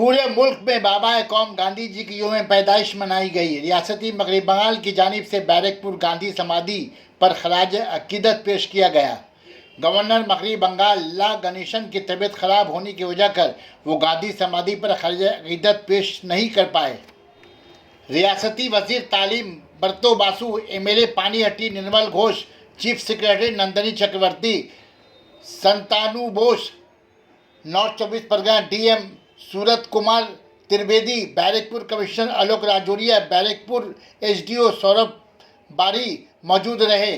पूरे मुल्क में बाबा कौम गांधी जी की यौम पैदाइश मनाई गई। रियासती मगरबी बंगाल की जानिब से बरकपुर गांधी समाधि पर खराज अक़ीदत पेश किया गया। गवर्नर मगरबी बंगाल ला गणेशन की तबीयत खराब होने की वजह कर वो गांधी समाधि पर खराज अक़ीदत पेश नहीं कर पाए। रियासती वजीर तालीम बरतो बासु, MLA पानीहट्टी निर्मल घोष, चीफ सेक्रेटरी नंदनी चक्रवर्ती, संतानु Bose, north 24 Pargana DM Surat Kumar Trivedi, Barrackpore commissioner आलोक राजौरिया, बैरकपुर SDO सौरभ बारी मौजूद रहे।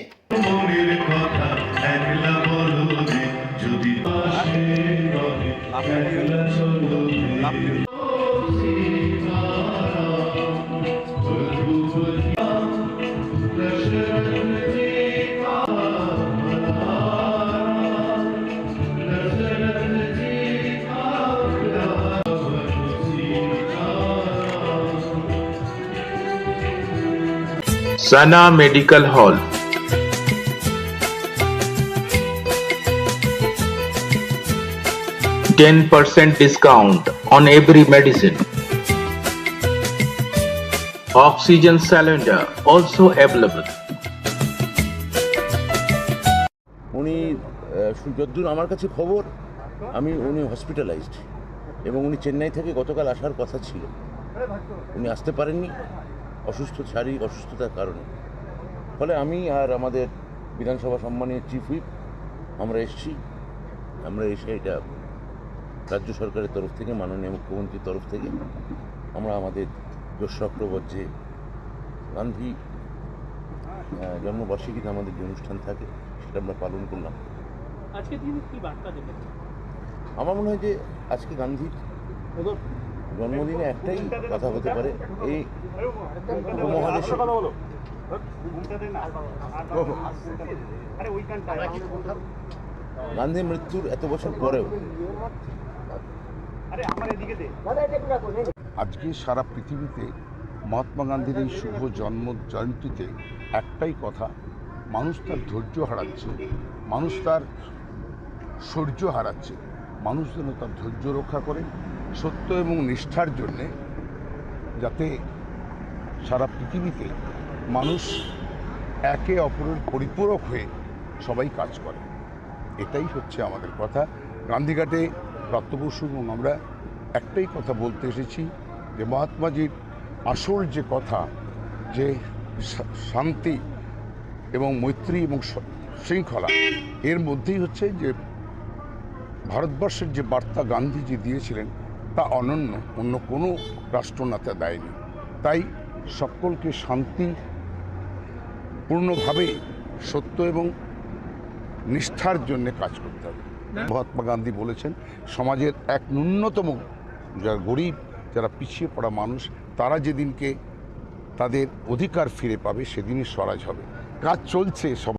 Sana Medical Hall. %10 discount on every medicine. Oxygen cylinder also available. উনি যতদূর আমার কাছে খবর উনি হসপিটালাইজড এবং উনি চেন্নাই থেকে গতকাল আসার কথা ছিল। উনি আসতে পারেননি শারীরিক অসুস্থতার কারণে। ফলে আমি আর আমাদের বিধানসভা সম্মানীয় চিফ হুইপ আমরা এসে এটা রাজ্য সরকারের তরফ থেকে, মাননীয় মুখ্যমন্ত্রীর তরফ থেকে আমরা আমাদের যে গান্ধী জন্মবার্ষিকীতে আমাদের যে অনুষ্ঠান থাকে সেটা আমরা পালন করলাম। আজকে দিন কি বার্তা দেবেন? আমার মনে হয় যে আজকে গান্ধীর জন্মদিনে একটাই কথা হতে পারে, এই উপমহাদেশে গান্ধীর মৃত্যুর এত বছর পরেও আজকে সারা পৃথিবীতে মহাত্মা গান্ধীর এই শুভ জন্ম জয়ন্তীতে একটাই কথা, মানুষ তার ধৈর্য হারাচ্ছে, মানুষ তার শৌর্য হারাচ্ছে। মানুষ যেন তার ধৈর্য রক্ষা করে, সত্য এবং নিষ্ঠার জন্যে যাতে সারা পৃথিবীতে মানুষ একে অপরের পরিপূরক হয়ে সবাই কাজ করে, এটাই হচ্ছে আমাদের কথা। গান্ধীঘাটে প্রাপ্তবর্ষ এবং আমরা একটাই কথা বলতে এসেছি যে মহাত্মাজির আসল যে কথা, যে শান্তি এবং মৈত্রী এবং শৃঙ্খলা, এর মধ্যেই হচ্ছে যে ভারতবর্ষের যে বার্তা গান্ধীজি দিয়েছিলেন তা অনন্য, অন্য কোনো রাষ্ট্রনেতা দেয়নি। তাই সকলকে শান্তিপূর্ণভাবে সত্য এবং নিষ্ঠার জন্য কাজ করতে হবে। মহাত্মা গান্ধী বলেছেন সমাজের এক ন্যূনতম যারা গরিব, যারা পিছিয়ে পড়া মানুষ, তারা যেদিনকে তাদের অধিকার ফিরে পাবে সেদিনই স্বরাজ হবে। কাজ চলছে।